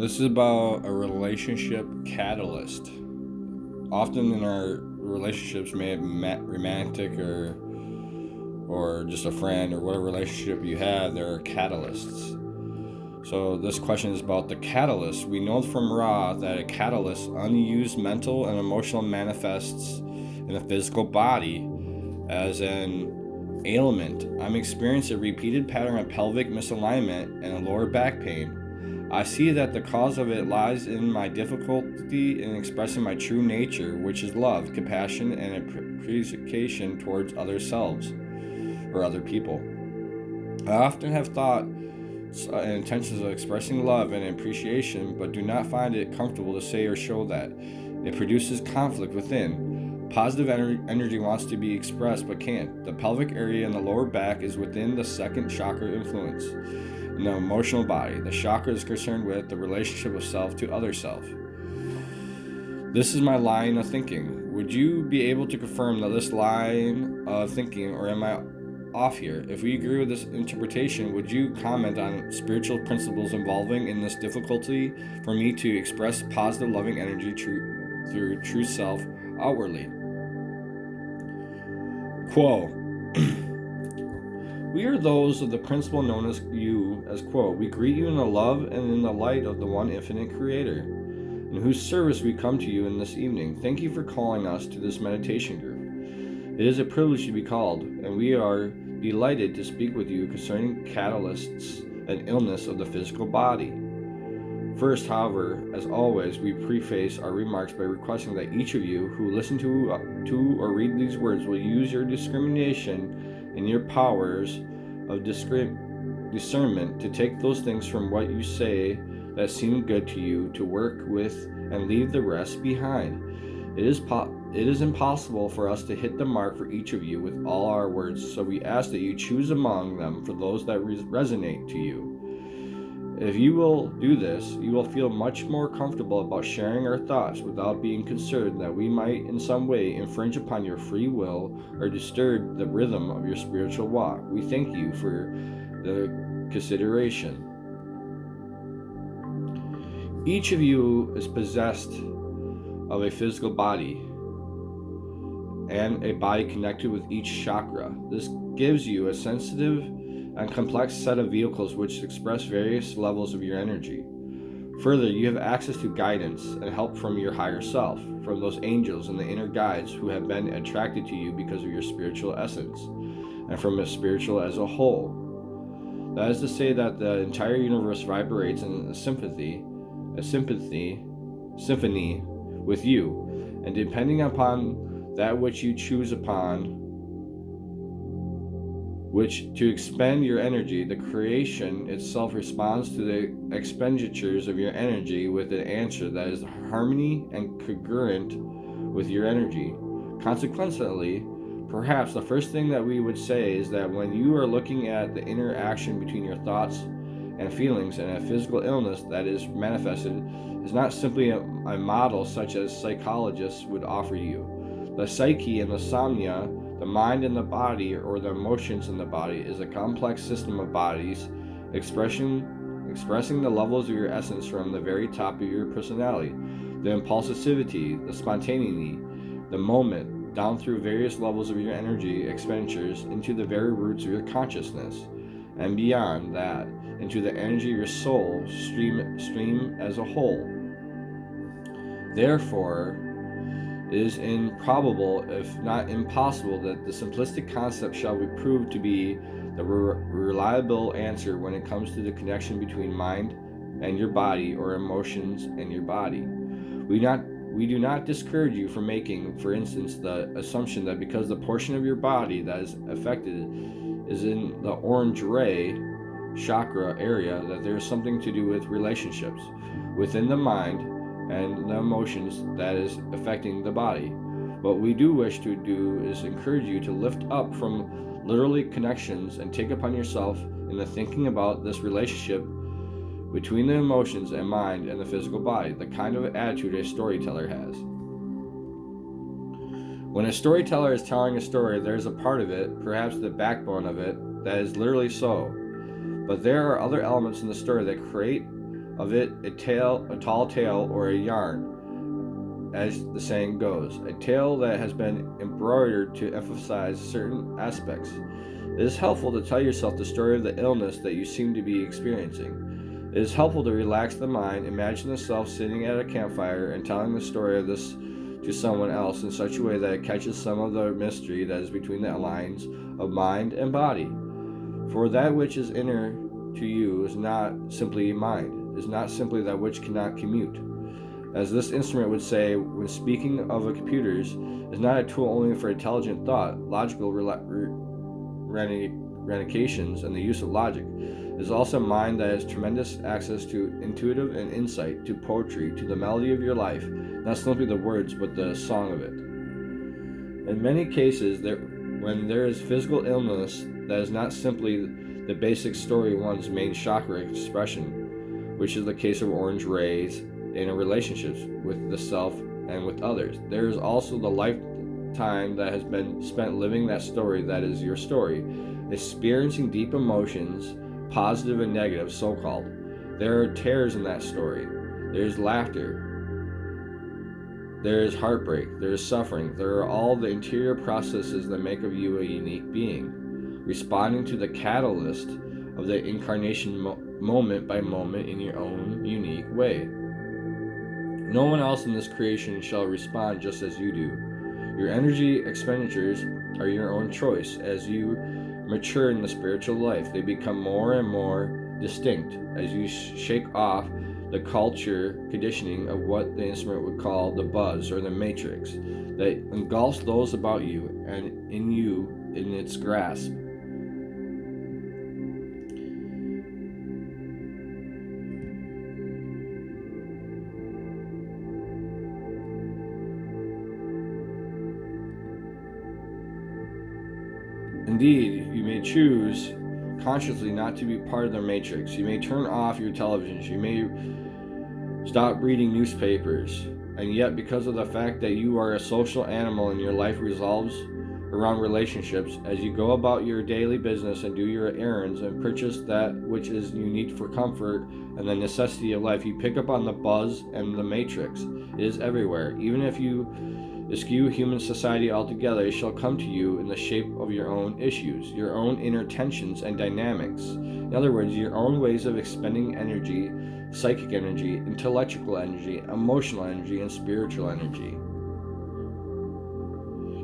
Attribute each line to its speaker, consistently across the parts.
Speaker 1: This is about a relationship catalyst. Often in our relationships, may it romantic or just a friend or whatever relationship you have, there are catalysts. So this question is about the catalyst. We know from Ra that a catalyst, unused mental and emotional, manifests in the physical body as an ailment. I'm experiencing a repeated pattern of pelvic misalignment and a lower back pain. I see that the cause of it lies in my difficulty in expressing my true nature, which is love, compassion, and appreciation towards other selves or other people. I often have thought and intentions of expressing love and appreciation, but do not find it comfortable to say or show that. It produces conflict within. Positive energy wants to be expressed but can't. The pelvic area and the lower back is within the second chakra influence. In the emotional body, the chakra is concerned with the relationship of self to other self. This is my line of thinking. Would you be able to confirm that this line of thinking, or am I off here? If we agree with this interpretation, would you comment on spiritual principles involving in this difficulty for me to express positive, loving energy through true self outwardly? Quo. We are those of the principle known as you, as quote, we greet you in the love and in the light of the one infinite creator, in whose service we come to you in this evening. Thank you for calling us to this meditation group. It is a privilege to be called, and we are delighted to speak with you concerning catalysts and illness of the physical body. First, however, as always, we preface our remarks by requesting that each of you who listen to or read these words will use your discrimination and your powers of discernment to take those things from what you say that seem good to you to work with and leave the rest behind. It is impossible for us to hit the mark for each of you with all our words, so we ask that you choose among them for those that resonate to you. If you will do this, you will feel much more comfortable about sharing our thoughts without being concerned that we might in some way infringe upon your free will or disturb the rhythm of your spiritual walk. We thank you for the consideration. Each of you is possessed of a physical body and a body connected with each chakra. This gives you a sensitive and complex set of vehicles which express various levels of your energy. Further, you have access to guidance and help from your higher self, from those angels and the inner guides who have been attracted to you because of your spiritual essence, and from a spiritual as a whole. That is to say that the entire universe vibrates in a symphony with you, and depending upon that which you choose upon which to expend your energy, the creation itself responds to the expenditures of your energy with an answer that is harmony and congruent with your energy. Consequently, perhaps the first thing that we would say is that when you are looking at the interaction between your thoughts and feelings and a physical illness that is manifested is not simply a model such as psychologists would offer you. The psyche and the somnia, the mind and the body, or the emotions in the body, is a complex system of bodies expressing the levels of your essence from the very top of your personality, the impulsivity, the spontaneity, the moment, down through various levels of your energy expenditures into the very roots of your consciousness, and beyond that, into the energy of your soul stream as a whole. Therefore, it is improbable, if not impossible, that the simplistic concept shall be proved to be the reliable answer when it comes to the connection between mind and your body, or emotions and your body. We do not discourage you from making, for instance, the assumption that because the portion of your body that is affected is in the orange ray chakra area, that there is something to do with relationships within the mind and the emotions that is affecting the body. What we do wish to do is encourage you to lift up from literally connections and take upon yourself in the thinking about this relationship between the emotions and mind and the physical body, the kind of attitude a storyteller has. When a storyteller is telling a story, there's a part of it, perhaps the backbone of it, that is literally so. But there are other elements in the story that create of it a tall tale, or a yarn, as the saying goes, a tale that has been embroidered to emphasize certain aspects. It is helpful to tell yourself the story of the illness that you seem to be experiencing. It is helpful to relax the mind, imagine yourself sitting at a campfire and telling the story of this to someone else in such a way that it catches some of the mystery that is between the lines of mind and body. For that which is inner to you is not simply mind, is not simply that which cannot commute. As this instrument would say when speaking of a computers, is not a tool only for intelligent thought, logical ramifications, and the use of logic. It is also a mind that has tremendous access to intuitive and insight, to poetry, to the melody of your life, not simply the words, but the song of it. In many cases, when there is physical illness, that is not simply the basic story of one's main chakra expression, which is the case of orange rays in a relationship with the self and with others. There is also the lifetime that has been spent living that story that is your story, experiencing deep emotions, positive and negative, so-called. There are tears in that story. There is laughter. There is heartbreak. There is suffering. There are all the interior processes that make of you a unique being, responding to the catalyst of the incarnation moment by moment in your own unique way. No one else in this creation shall respond just as you do. Your energy expenditures are your own choice. As you mature in the spiritual life, they become more and more distinct as you shake off the culture conditioning of what the instrument would call the buzz or the matrix that engulfs those about you and in you in its grasp. Indeed, you may choose consciously not to be part of the matrix. You may turn off your televisions. You may stop reading newspapers. And yet, because of the fact that you are a social animal and your life revolves around relationships, as you go about your daily business and do your errands and purchase that which is you need for comfort and the necessity of life, you pick up on the buzz and the matrix. It is everywhere. Even if you eschew human society altogether, it shall come to you in the shape of your own issues, your own inner tensions and dynamics. In other words, your own ways of expending energy, psychic energy, intellectual energy, emotional energy, and spiritual energy.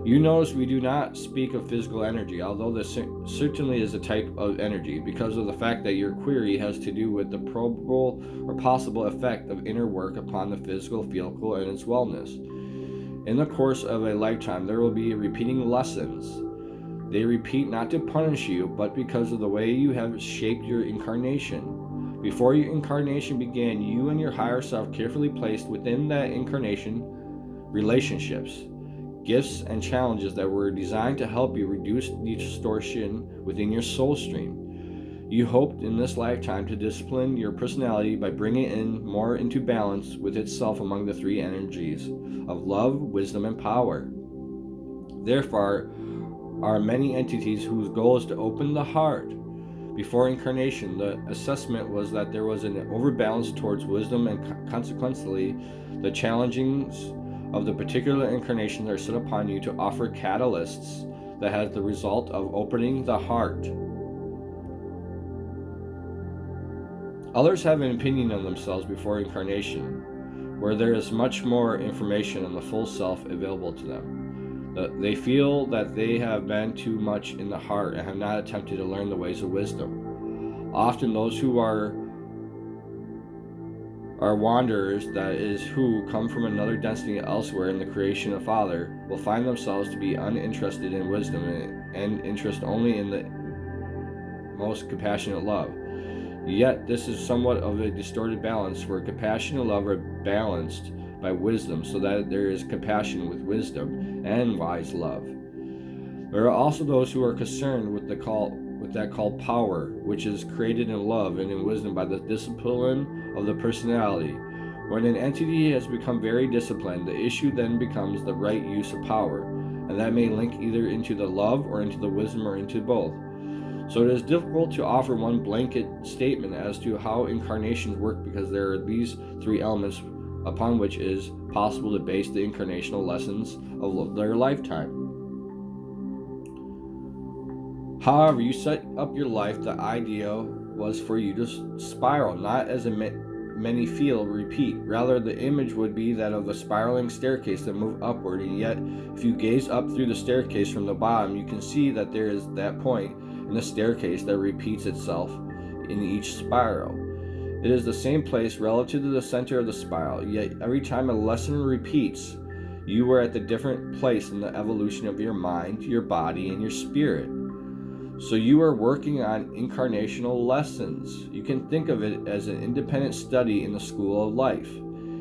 Speaker 1: You notice we do not speak of physical energy, although this certainly is a type of energy, because of the fact that your query has to do with the probable or possible effect of inner work upon the physical vehicle and its wellness. In the course of a lifetime, there will be repeating lessons. They repeat not to punish you, but because of the way you have shaped your incarnation. Before your incarnation began, you and your higher self carefully placed within that incarnation relationships, gifts, and challenges that were designed to help you reduce distortion within your soul stream. You hoped in this lifetime to discipline your personality by bringing it more into balance with itself among the three energies of love, wisdom, and power. Therefore, are many entities whose goal is to open the heart. Before incarnation, the assessment was that there was an overbalance towards wisdom, and consequently, the challengings of the particular incarnations are set upon you to offer catalysts that has the result of opening the heart. Others have an opinion of themselves before incarnation, where there is much more information on the full self available to them. They feel that they have been too much in the heart and have not attempted to learn the ways of wisdom. Often those who are wanderers, that is, who come from another density elsewhere in the creation of Father, will find themselves to be uninterested in wisdom and interest only in the most compassionate love. Yet this is somewhat of a distorted balance, where compassion and love are balanced by wisdom, so that there is compassion with wisdom and wise love. There are also those who are concerned with that called power, which is created in love and in wisdom by the discipline of the personality. When an entity has become very disciplined, the issue then becomes the right use of power, and that may link either into the love or into the wisdom or into both. So it is difficult to offer one blanket statement as to how incarnations work, because there are these three elements upon which it is possible to base the incarnational lessons of their lifetime. However you set up your life, the idea was for you to spiral, not as many feel repeat. Rather, the image would be that of a spiraling staircase that moved upward, and yet if you gaze up through the staircase from the bottom, you can see that there is that point in the staircase that repeats itself in each spiral. It is the same place relative to the center of the spiral, yet every time a lesson repeats, you are at the different place in the evolution of your mind, your body, and your spirit. So you are working on incarnational lessons. You can think of it as an independent study in the school of life.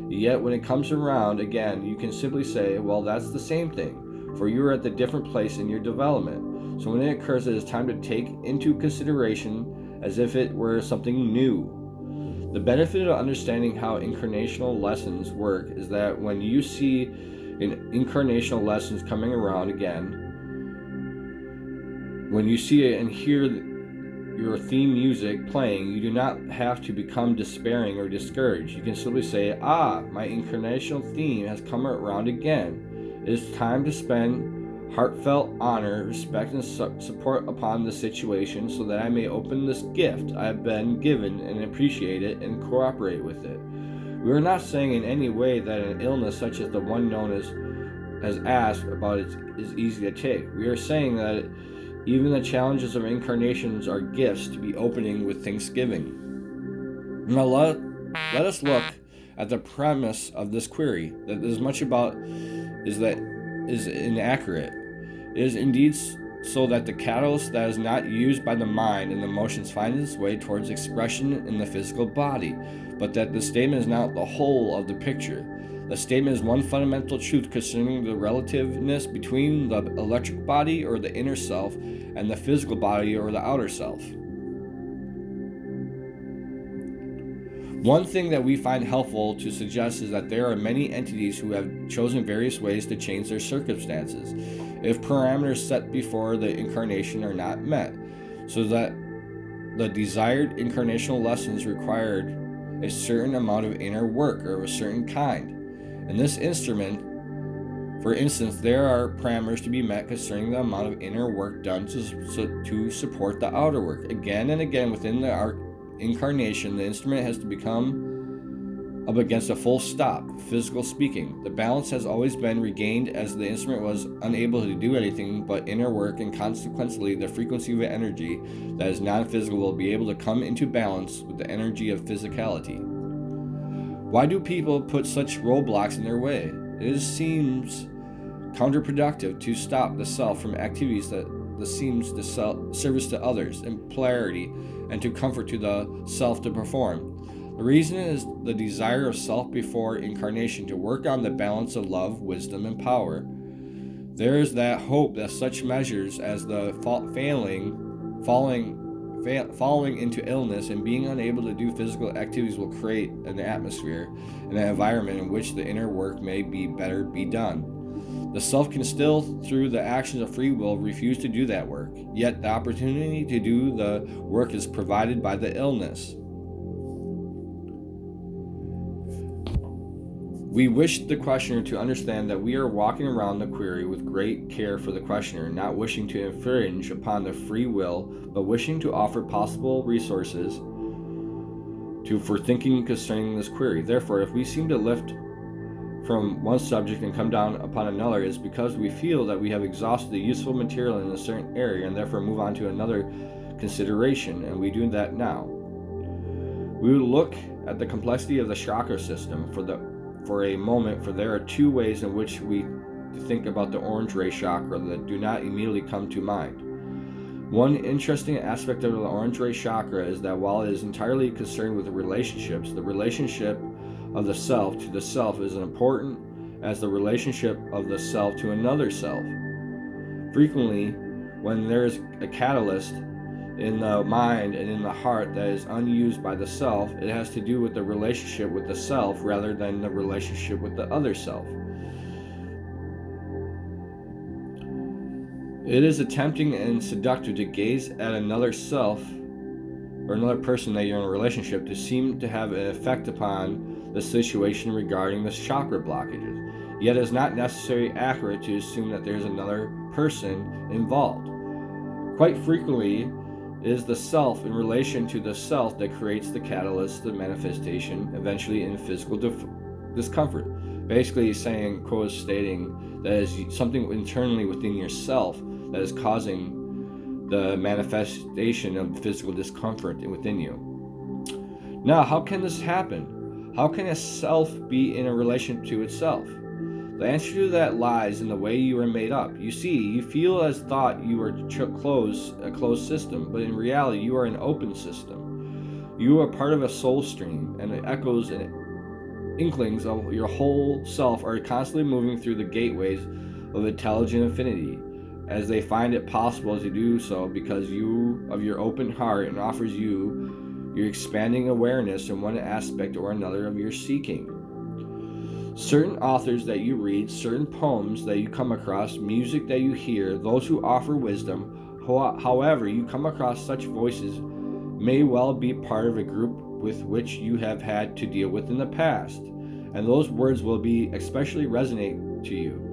Speaker 1: Yet when it comes around again, you can simply say, well, that's the same thing, for you are at the different place in your development. So when it occurs, it is time to take into consideration as if it were something new. The benefit of understanding how incarnational lessons work is that when you see incarnational lessons coming around again, when you see it and hear your theme music playing, you do not have to become despairing or discouraged. You can simply say, my incarnational theme has come around again. It is time to spend heartfelt honor, respect, and support upon the situation so that I may open this gift I have been given and appreciate it and cooperate with it. We are not saying in any way that an illness such as the one known as asked about is easy to take. We are saying that even the challenges of incarnations are gifts to be opening with thanksgiving. Now let us look at the premise of this query, that as much about is inaccurate. It is indeed so that the catalyst that is not used by the mind and the emotions finds its way towards expression in the physical body, but that the statement is not the whole of the picture. The statement is one fundamental truth concerning the relativeness between the electric body or the inner self and the physical body or the outer self. One thing that we find helpful to suggest is that there are many entities who have chosen various ways to change their circumstances if parameters set before the incarnation are not met, so that the desired incarnational lessons required a certain amount of inner work or of a certain kind. In this instrument, for instance, there are parameters to be met concerning the amount of inner work done to support the outer work. Again and again within the incarnation, the instrument has to become up against a full stop, physical speaking. The balance has always been regained as the instrument was unable to do anything but inner work, and consequently the frequency of energy that is non-physical will be able to come into balance with the energy of physicality. Why do people put such roadblocks in their way? It seems counterproductive to stop the self from activities that seems to service to others, in polarity, and to comfort to the self to perform. The reason is the desire of self before incarnation to work on the balance of love, wisdom, and power. There is that hope that such measures as the falling into illness and being unable to do physical activities will create an atmosphere and an environment in which the inner work may better be done. The self can still, through the actions of free will, refuse to do that work, yet the opportunity to do the work is provided by the illness. We wish the questioner to understand that we are walking around the query with great care for the questioner, not wishing to infringe upon the free will, but wishing to offer possible resources for thinking concerning this query. Therefore, if we seem to lift from one subject and come down upon another, it is because we feel that we have exhausted the useful material in a certain area and therefore move on to another consideration, and we do that now. We will look at the complexity of the chakra system for a moment, for there are two ways in which we think about the orange ray chakra that do not immediately come to mind. One interesting aspect of the orange ray chakra is that while it is entirely concerned with the relationships, the relationship of the self to the self is as important as the relationship of the self to another self. Frequently, when there is a catalyst in the mind and in the heart that is unused by the self, it has to do with the relationship with the self rather than the relationship with the other self. It is tempting and seductive to gaze at another self or another person that you're in a relationship to seem to have an effect upon the situation regarding the chakra blockages. Yet it is not necessarily accurate to assume that there's another person involved. Quite frequently, it is the self in relation to the self that creates the catalyst, the manifestation, eventually in physical discomfort. Basically saying, quote, stating that is something internally within yourself that is causing the manifestation of physical discomfort within you. Now, how can this happen? How can a self be in a relation to itself? The answer to that lies in the way you are made up. You see, you feel as thought you are a closed system, but in reality you are an open system. You are part of a soul stream, and the echoes and inklings of your whole self are constantly moving through the gateways of intelligent infinity, as they find it possible to do so because of your open heart, and offers you your expanding awareness in one aspect or another of your seeking. Certain authors that you read, certain poems that you come across, music that you hear, those who offer wisdom, however you come across such voices, may well be part of a group with which you have had to deal with in the past, and those words will be especially resonate to you.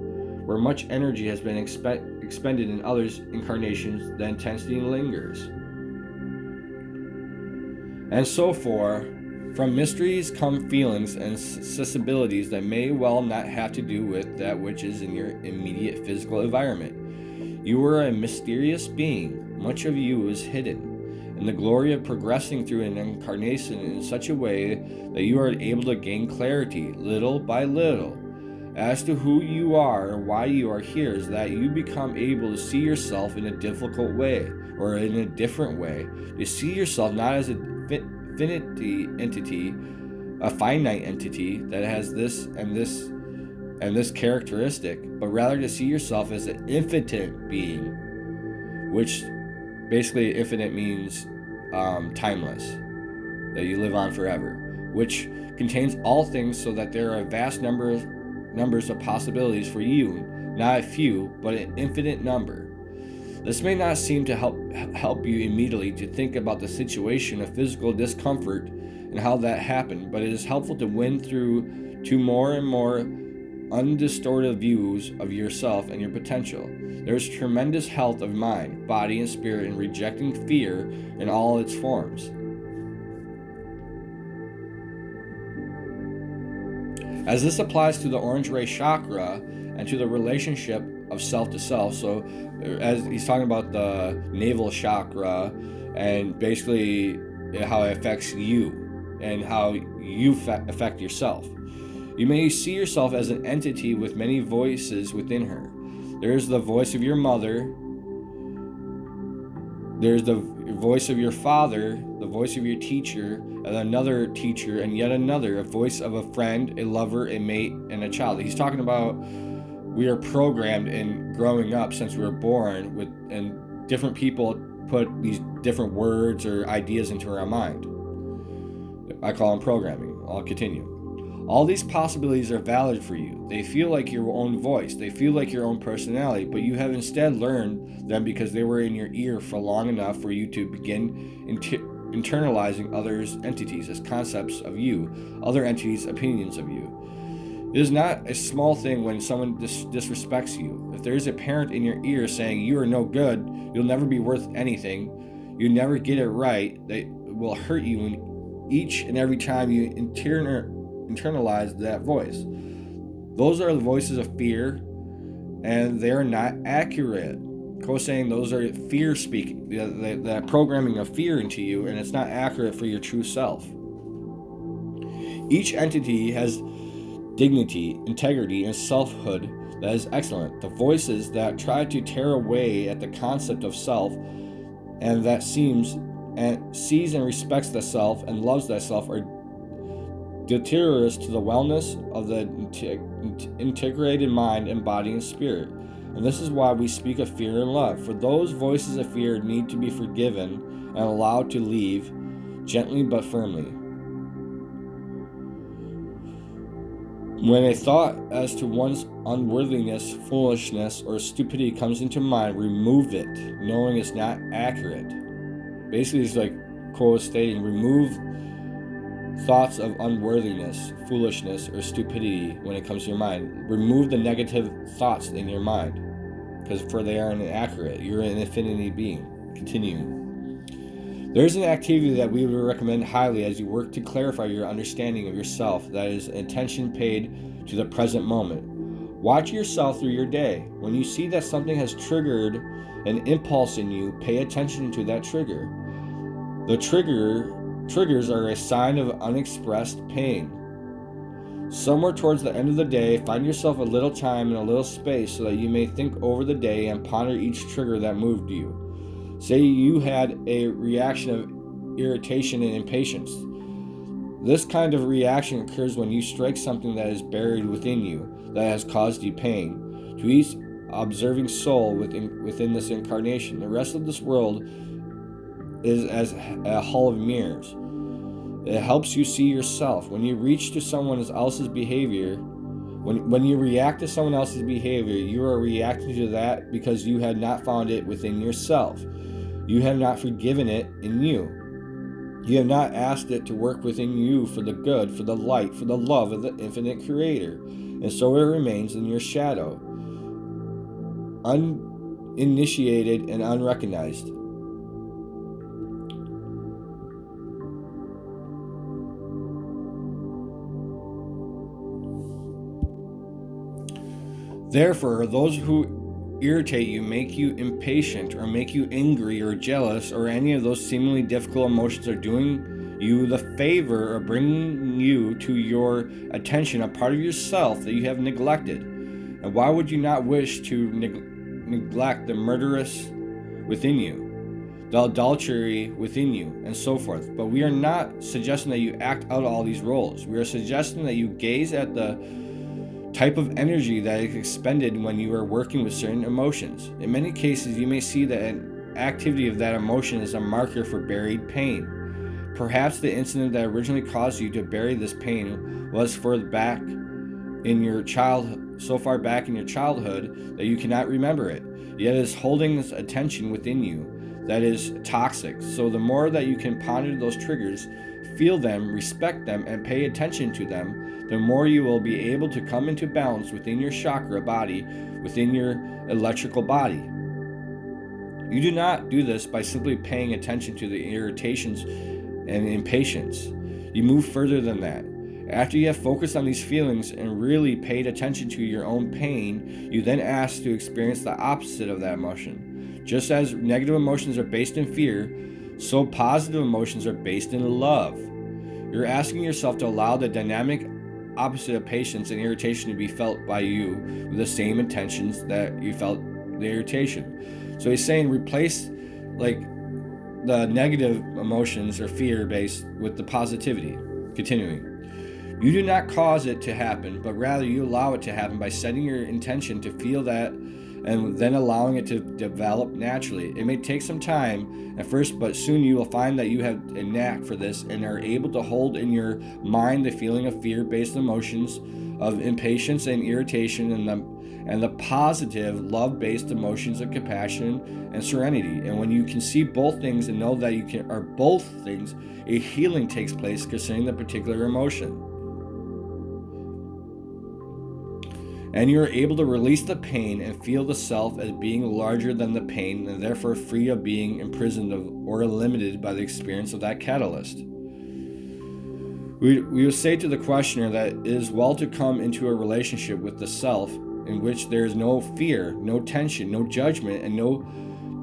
Speaker 1: Where much energy has been expended in others' incarnations, the intensity lingers. And so from mysteries come feelings and sensibilities that may well not have to do with that which is in your immediate physical environment. You are a mysterious being. Much of you is hidden, and the glory of progressing through an incarnation in such a way that you are able to gain clarity, little by little, as to who you are and why you are here, is that you become able to see yourself in a difficult way, or in a different way. You see yourself not as a finite entity that has this and this characteristic, but rather to see yourself as an infinite being, which basically infinite means timeless, that you live on forever, which contains all things, so that there are vast numbers of possibilities for you, not a few, but an infinite number. This may not seem to help you immediately to think about the situation of physical discomfort and how that happened, but it is helpful to win through to more and more undistorted views of yourself and your potential. There is tremendous health of mind, body, and spirit in rejecting fear in all its forms. As this applies to the orange ray chakra and to the relationship of self to self, so as he's talking about the navel chakra and basically how it affects you and how you affect yourself. You may see yourself as an entity with many voices within her. There's the voice of your mother, there's the voice of your father, the voice of your teacher, and another teacher, and yet another, a voice of a friend, a lover, a mate, and a child. He's talking about we are programmed in growing up since we were born with, and different people put these different words or ideas into our mind. I call them programming. I'll continue. All these possibilities are valid for you. They feel like your own voice. They feel like your own personality, but you have instead learned them because they were in your ear for long enough for you to begin internalizing others' entities as concepts of you, other entities' opinions of you. It is not a small thing when someone disrespects you. If there is a parent in your ear saying you are no good, you'll never be worth anything, you never get it right, that will hurt you each and every time you internalize that voice. Those are the voices of fear, and they are not accurate. Saying those are fear speaking, that programming of fear into you, and it's not accurate for your true self. Each entity has dignity, integrity, and selfhood that is excellent. The voices that try to tear away at the concept of self, and that sees and respects the self and loves that self, are deleterious to the wellness of the integrated mind and body and spirit. And this is why we speak of fear and love, for those voices of fear need to be forgiven and allowed to leave, gently but firmly. When a thought as to one's unworthiness, foolishness, or stupidity comes into mind, remove it, knowing it's not accurate. Basically, it's like quote stating, remove thoughts of unworthiness, foolishness, or stupidity when it comes to your mind. Remove the negative thoughts in your mind, because for they are inaccurate. You're an infinity being. Continuing. There is an activity that we would recommend highly as you work to clarify your understanding of yourself, that is attention paid to the present moment. Watch yourself through your day. When you see that something has triggered an impulse in you, pay attention to that trigger. The triggers are a sign of unexpressed pain. Somewhere towards the end of the day, find yourself a little time and a little space so that you may think over the day and ponder each trigger that moved you. Say you had a reaction of irritation and impatience. This kind of reaction occurs when you strike something that is buried within you, that has caused you pain. To each observing soul within this incarnation, the rest of this world is as a hall of mirrors. It helps you see yourself. When you reach to someone else's behavior, when you react to someone else's behavior, you are reacting to that because you had not found it within yourself. You have not forgiven it in you. You have not asked it to work within you for the good, for the light, for the love of the infinite creator. And so it remains in your shadow, uninitiated and unrecognized. Therefore, those who irritate you, make you impatient, or make you angry or jealous, or any of those seemingly difficult emotions, are doing you the favor of bringing you to your attention a part of yourself that you have neglected. And why would you not wish to neglect the murderous within you, the adultery within you, and so forth? But we are not suggesting that you act out all these roles. We are suggesting that you gaze at the type of energy that is expended when you are working with certain emotions. In many cases, you may see that an activity of that emotion is a marker for buried pain. Perhaps the incident that originally caused you to bury this pain was so far back in your childhood that you cannot remember it. Yet it is holding this attention within you that is toxic. So the more that you can ponder those triggers, feel them, respect them, and pay attention to them, the more you will be able to come into balance within your chakra body, within your electrical body. You do not do this by simply paying attention to the irritations and impatience. You move further than that. After you have focused on these feelings and really paid attention to your own pain, you then ask to experience the opposite of that emotion. Just as negative emotions are based in fear, so positive emotions are based in love. You're asking yourself to allow the dynamic opposite of patience and irritation to be felt by you with the same intentions that you felt the irritation. So he's saying replace like the negative emotions or fear based with the positivity. Continuing. You do not cause it to happen, but rather you allow it to happen by setting your intention to feel that and then allowing it to develop naturally. It may take some time at first, but soon you will find that you have a knack for this and are able to hold in your mind the feeling of fear-based emotions, of impatience and irritation, and the positive love-based emotions of compassion and serenity. And when you can see both things and know that you are both things, a healing takes place concerning the particular emotion. And you are able to release the pain and feel the self as being larger than the pain and therefore free of being imprisoned or limited by the experience of that catalyst. We will say to the questioner that it is well to come into a relationship with the self in which there is no fear, no tension, no judgment, and no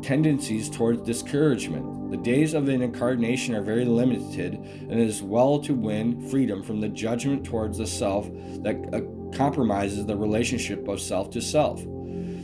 Speaker 1: tendencies towards discouragement. The days of an incarnation are very limited, and it is well to win freedom from the judgment towards the self that compromises the relationship of self to self.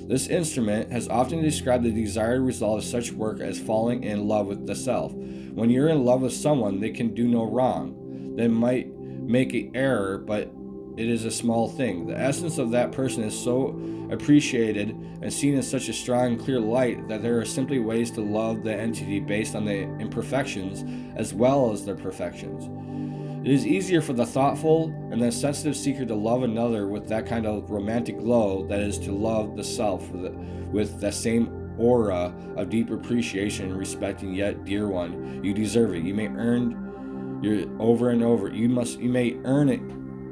Speaker 1: This instrument has often described the desired result of such work as falling in love with the self. When you're in love with someone, they can do no wrong. They might make an error, but it is a small thing. The essence of that person is so appreciated and seen in such a strong and clear light that there are simply ways to love the entity based on the imperfections as well as their perfections. It is easier for the thoughtful and the sensitive seeker to love another with that kind of romantic glow that is to love the self with that same aura of deep appreciation and respect, and yet, dear one, you deserve it. You may earn your over and over. You may earn it,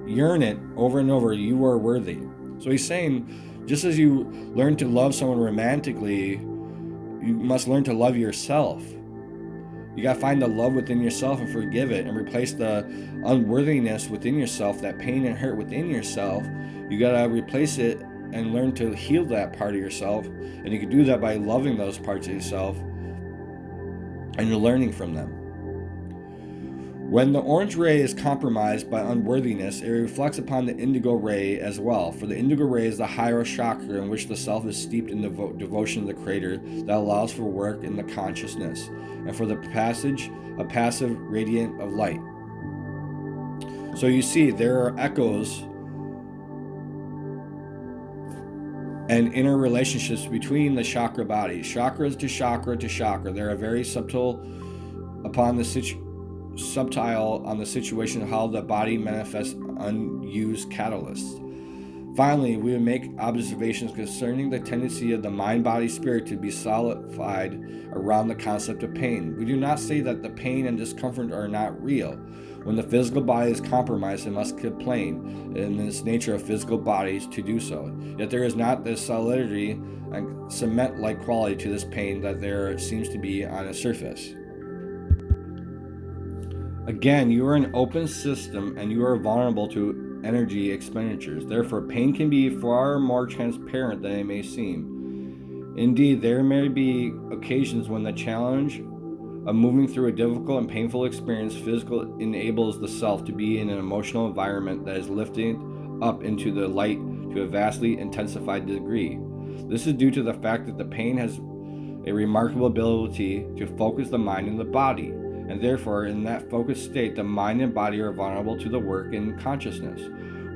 Speaker 1: yearn it over and over. You are worthy. So he's saying, just as you learn to love someone romantically, you must learn to love yourself. You got to find the love within yourself and forgive it, and replace the unworthiness within yourself, that pain and hurt within yourself. You got to replace it and learn to heal that part of yourself. And you can do that by loving those parts of yourself, and you're learning from them. When the orange ray is compromised by unworthiness, it reflects upon the indigo ray as well. For the indigo ray is the higher chakra, in which the self is steeped in the devotion to the Creator that allows for work in the consciousness, and for the passage, a passive radiant of light. So you see, there are echoes and inner relationships between the chakra bodies. Chakras to chakra to chakra. They are very subtle on the situation of how the body manifests unused catalysts. Finally, we will make observations concerning the tendency of the mind-body-spirit to be solidified around the concept of pain. We do not say that the pain and discomfort are not real. When the physical body is compromised, it must complain, and it's nature of physical bodies to do so. Yet there is not this solidity and cement-like quality to this pain that there seems to be on its surface. Again, you are an open system and you are vulnerable to energy expenditures. Therefore, pain can be far more transparent than it may seem. Indeed, there may be occasions when the challenge of moving through a difficult and painful experience physically enables the self to be in an emotional environment that is lifted up into the light to a vastly intensified degree. This is due to the fact that the pain has a remarkable ability to focus the mind and the body. And therefore, in that focused state, the mind and body are vulnerable to the work in consciousness,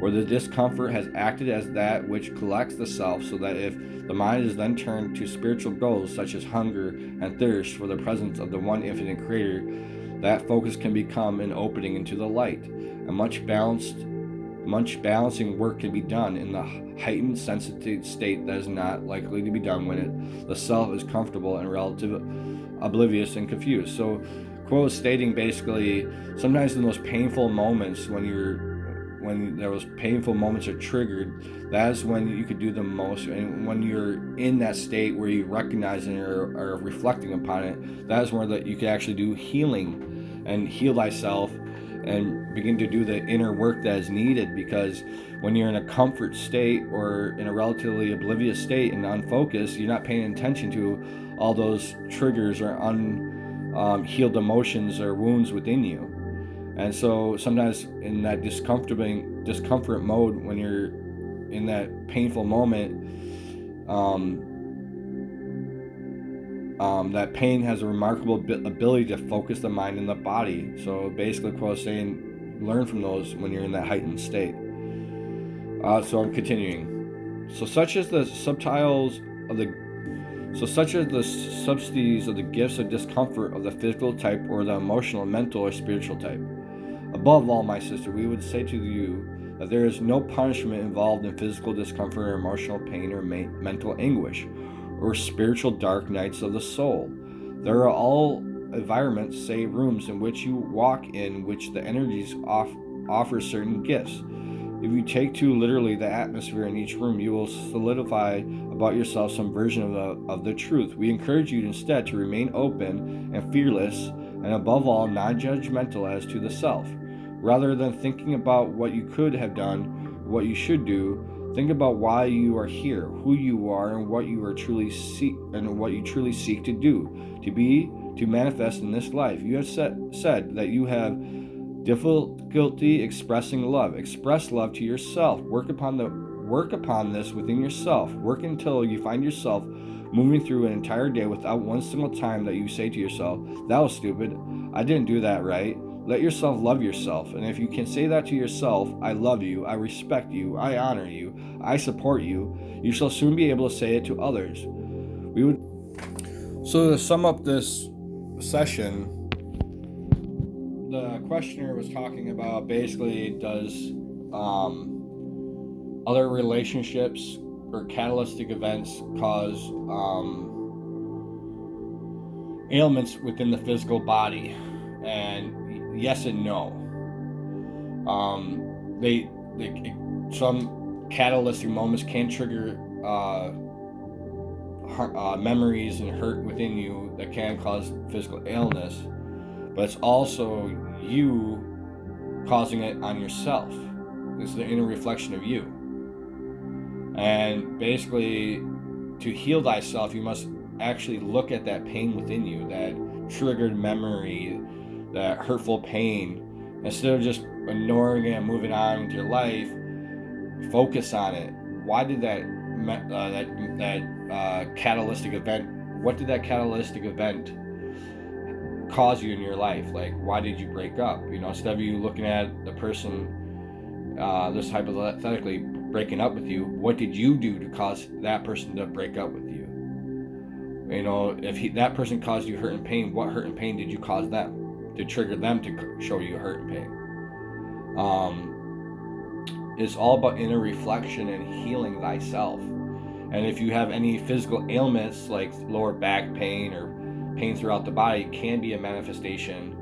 Speaker 1: where the discomfort has acted as that which collects the self, so that if the mind is then turned to spiritual goals such as hunger and thirst for the presence of the one infinite Creator, that focus can become an opening into the light. And much balancing work can be done in the heightened sensitive state that is not likely to be done when the self is comfortable and relative oblivious and confused. So quote stating basically, sometimes in those painful moments when those painful moments are triggered, that is when you could do the most. And when you're in that state where you recognize it or are reflecting upon it, that is where you can actually do healing and heal thyself and begin to do the inner work that is needed. Because when you're in a comfort state or in a relatively oblivious state and unfocused, you're not paying attention to all those triggers or healed emotions or wounds within you. And so sometimes in that discomfort mode, when you're in that painful moment, that pain has a remarkable ability to focus the mind and the body. So basically, quote saying, learn from those when you're in that heightened state. So I'm continuing. Such as the subtleties of the gifts of discomfort of the physical type or the emotional, mental, or spiritual type. Above all, my sister, we would say to you that there is no punishment involved in physical discomfort or emotional pain or mental anguish or spiritual dark nights of the soul. There are all environments, say rooms, in which you walk in which the energies offer certain gifts. If you take too literally the atmosphere in each room, you will solidify about yourself some version of the truth. We encourage you instead to remain open and fearless, and above all, non-judgmental as to the self. Rather than thinking about what you could have done, what you should do, think about why you are here, who you are, and what you truly seek to do, to manifest in this life. You have said that you have difficulty expressing love. Express love to yourself. Work upon this within yourself. Work until you find yourself moving through an entire day without one single time that you say to yourself, "That was stupid. I didn't do that right." Let yourself love yourself. And if you can say that to yourself, "I love you, I respect you, I honor you, I support you," you shall soon be able to say it to others. So to sum up this session, the questioner was talking about basically does other relationships or catalytic events cause ailments within the physical body, and yes and no. They some catalytic moments can trigger memories and hurt within you that can cause physical illness, but it's also you causing it on yourself. It's the inner reflection of you. And basically, to heal thyself, you must actually look at that pain within you, that triggered memory, that hurtful pain. Instead of just ignoring it and moving on with your life, focus on it. Why did that catalytic event? What did that catalytic event cause you in your life? Like, why did you break up? Instead of you looking at the person, this hypothetically breaking up with you, what did you do to cause that person to break up with you? If that person caused you hurt and pain, what hurt and pain did you cause them to trigger them to show you hurt and pain? It's all about inner reflection and healing thyself. And if you have any physical ailments like lower back pain or pain throughout the body, it can be a manifestation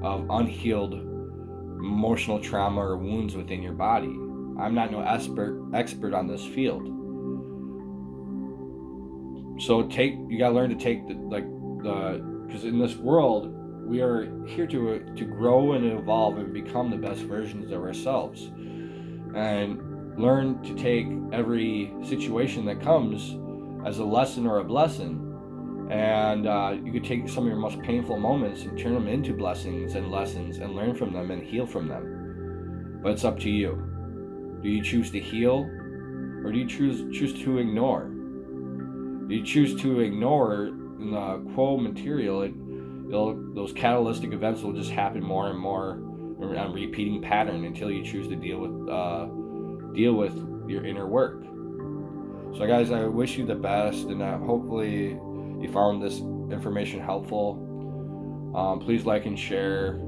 Speaker 1: of unhealed emotional trauma or wounds within your body. I'm not no expert on this field. So you gotta learn to take because in this world we are here to grow and evolve and become the best versions of ourselves, and learn to take every situation that comes as a lesson or a blessing. And you could take some of your most painful moments and turn them into blessings and lessons and learn from them and heal from them. But it's up to you. Do you choose to heal, or do you choose to ignore? Do you choose to ignore in the quote material? Those catalytic events will just happen more and more on a repeating pattern until you choose to deal with your inner work. So guys, I wish you the best, and hopefully you found this information helpful. Please like and share,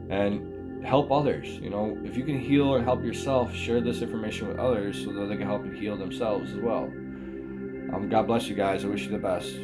Speaker 1: and help others. If you can heal or help yourself, share this information with others so that they can help you heal themselves as well. God bless you guys. I wish you the best.